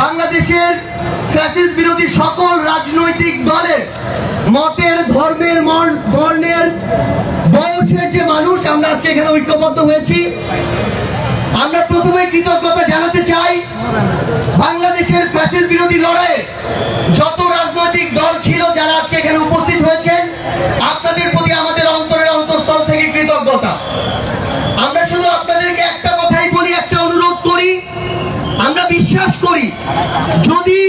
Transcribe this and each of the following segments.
বাংলাদেশের ফ্যাসিস্ট বিরোধী সকল রাজনৈতিক দলের মতের, ধর্মের, বর্ণের, বয়সের যে মানুষ আমরা আজকে এখানে ঐক্যবদ্ধ হয়েছি, আমরা প্রথমে কৃতজ্ঞতা জানাতে চাই বাংলাদেশের ফ্যাসিস্ট বিরোধী লড়াইয়ে যত রাজনৈতিক দল ছিল যারা আজকে এখানে উপস্থিত হয়েছেন, আপনাদের প্রতি আমাদের অন্তরের অন্তঃস্থল থেকে কৃতজ্ঞতা। আমরা শুধু আপনাদেরকে একটা কথাই বলি, একটা অনুরোধ করি, আমরা বিশ্বাস করি যদি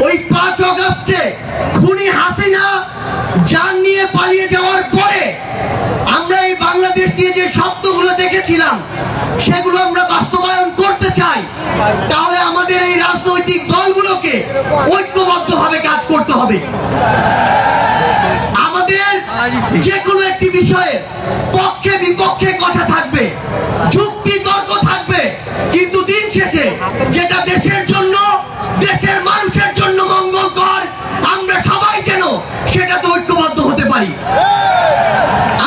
ওই 5 আগস্টে খুনি হাসিনা জান নিয়ে পালিয়ে যাওয়ার পরে আমরা এই বাংলাদেশ নিয়ে যে স্বপ্নগুলো দেখেছিলাম সেগুলো আমরা বাস্তবায়ন করতে চাই, তাহলে আমাদের এই রাজনৈতিক দলগুলোকে ঐক্যবদ্ধভাবে কাজ করতে হবে। আমাদের যে কোনো একটি বিষয়ে পক্ষে বিপক্ষে কথা থাকবে, যুক্তি তর্ক থাকবে, কিন্তু দিন শেষে যেটা দেশের জন্য, দেশের মানুষের জন্য মঙ্গলকর, আমরা সবাই যেন সেটাতে ঐক্যবদ্ধ হতে পারি।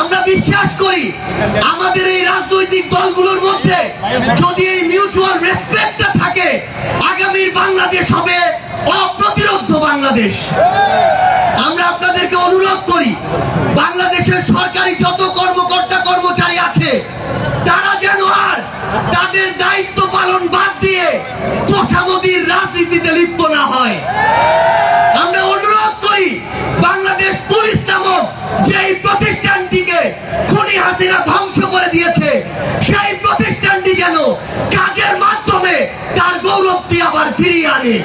আমরা বিশ্বাস করি আমাদের এই রাজনৈতিক দলগুলোর মধ্যে যদি এই মিউচুয়াল রেসপেক্টটা থাকে, আগামীর বাংলাদেশ হবে অপ্রতিরোধ্য বাংলাদেশ। আমরা আপনাদেরকে অনুরোধ করি বাংলাদেশের সরকারি যত কর্মকর্তা কর্মচারী আছে তারা যেন আর তাদের দায়িত্ব পালন বাদ দিয়ে তোষামোদীর রাজনীতিতে লিপ্ত না হয়। আমরা অনুরোধ করি বাংলাদেশ পুলিশ নামক যেই প্রতিষ্ঠানটিকে খুনি হাসিনা ধ্বংস করে দিয়েছে সেই প্রতিষ্ঠানটি যেন কাজের মাধ্যমে তার গৌরবটি আবার ফিরিয়ে আনে।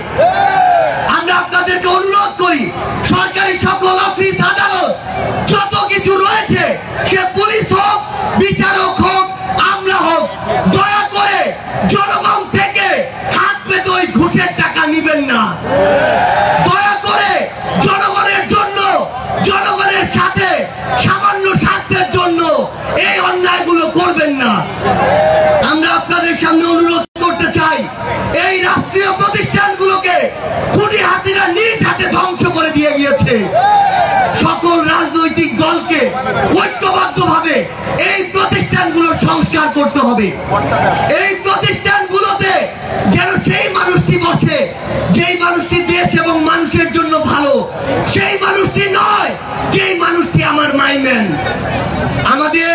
আমরা আপনাদেরকে অনুরোধ করি সরকারি সকল অফিস আদালত যত কিছু রয়েছে, সে পুলিশ হোক, বিচারক হোক, আমলা হোক, দয়া করে জনগণ থেকে হাত পেতে ওই ঘুষের টাকা নিবেন না। দয়া করে জনগণের জন্য, জনগণের সাথে সামান্য স্বার্থের জন্য এই অন্যায়গুলো করবেন না। আমরা আপনাদের সামনে অনুরোধ করতে চাই এই রাষ্ট্রীয় প্রতিষ্ঠানগুলোকে খুনি হাসিনা নিজ হাতে ধ্বংস করে দিয়ে গিয়েছে। সকল রাজনৈতিক দলকে ঐক্যবদ্ধভাবে এই প্রতিষ্ঠানগুলোর সংস্কার করতে হবে। এই প্রতিষ্ঠানগুলোতে যেন সেই মানুষটি বসে যেই মানুষটি দেশ এবং মানুষের জন্য ভালো, সেই মানুষটি নয় যেই মানুষটি আমার মাইম্যান। আমাদের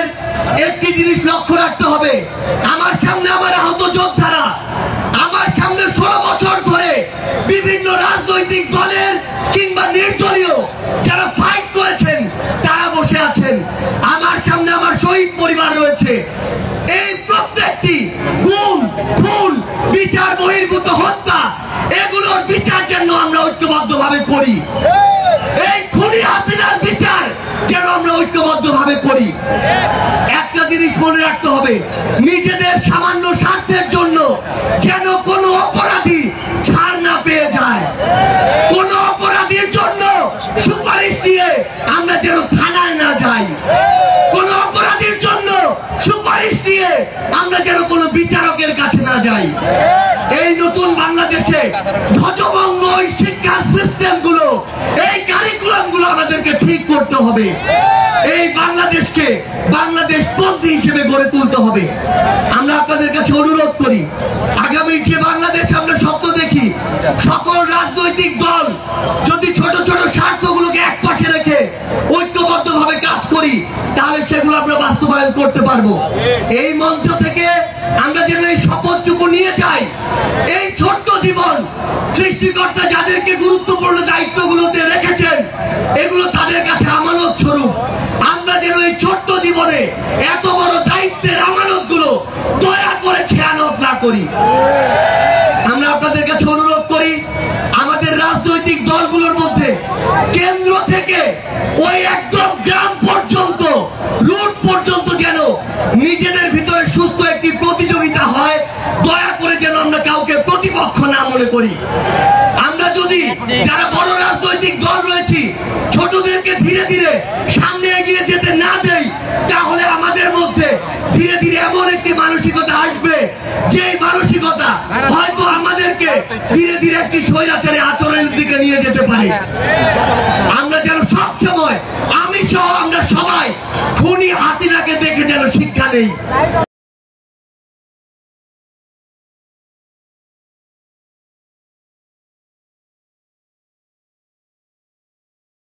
একটি জিনিস লক্ষ্য রাখতে হবে, আমার সামনে আমার আহত যোদ্ধারা, আমার সামনে 16 বছর ধরে বিভিন্ন রাজনৈতিক দলের কিংবা নির্দলীয় যারা ফাইট করেছেন তারা বসে আছেন, আমার সামনে আমার শহীদ পরিবার রয়েছে। এই প্রত্যেকটি গুম, খুন, বিচার বহির্ভূত হত্যা, এগুলোর বিচার যেন আমরা ঐক্যবদ্ধভাবে করি। এই খুনি হাসিনার বিচার যেন আমরা ঐক্যবদ্ধভাবে করি। একটা জিনিস মনে রাখতে হবে, নিজেদের সামান্য স্বার্থের জন্য যেন কোনো অপরাধী ছাড় না পেয়ে যায়। কোন অপরাধীর জন্য সুপারিশ দিয়ে আমরা যেন থানায় না যাই। কোন অপরাধীর জন্য সুপারিশ দিয়ে আমরা যেন কোনো বিচারকের কাছে না যাই। এই নতুন বাংলাদেশে ধ্বজভঙ্গ শিক্ষা সিস্টেম গুলো, এই কারিকুলাম গুলো আমাদেরকে ঠিক করতে হবে। এই বাংলাদেশকে বাংলাদেশ পন্থী হিসেবে গড়ে তুলতে হবে। আমরা আপনাদের কাছে অনুরোধ করি আগামী যে বাংলাদেশ আমরা স্বপ্ন দেখি, সকল রাজনৈতিক দল যদি ছোট ছোট স্বার্থগুলোকে এক পাশে রেখে ঐক্যবদ্ধভাবে কাজ করি, তাহলে সেগুলো আমরা বাস্তবায়ন করতে পারবো। এই মঞ্চ থেকে আমরা যেন এই শপথটুকু নিয়ে যাই, এই ছোট্ট জীবন সৃষ্টিকর্তা যাদেরকে গুরুত্বপূর্ণ দায়িত্বগুলোতে রেখেছেন এগুলো তাদের কাছে আমানত স্বরূপ। আমরা যেন এই ছোট্ট জীবনে এত বড় দায়িত্বের আমানত গুলো দয়া করে খেয়ানত না করি। আমরা আপনাদের কাছে অনুরোধ করি আমাদের রাজনৈতিক দলগুলোর মধ্যে কেন্দ্র থেকে ওই একদম গ্রাম পর্যন্ত, রুট পর্যন্ত যেন নিজেদের ভিতরে সুস্থ একটি প্রতিযোগিতা হয়। দয়া করে যেন আমরা কাউকে প্রতিপক্ষ না মনে করি। আমরা যদি যারা বড় রাজনৈতিক দল রয়েছি ছোটদেরকে ধীরে ধীরে সামনে এগিয়ে যেতে না দেই, তাহলে আমাদের মধ্যে ধীরে ধীরে এমন একটি মানসিকতা আসবে যে মানসিকতা হয়তো আমাদেরকে ধীরে ধীরে একটি স্বৈরাচারী আচরণের দিকে নিয়ে যেতে পারে। আমরা যেন সবসময়, আমি সহ আমরা সবাই খুনি হাসিনাকে দেখে যেন শিক্ষা নেই।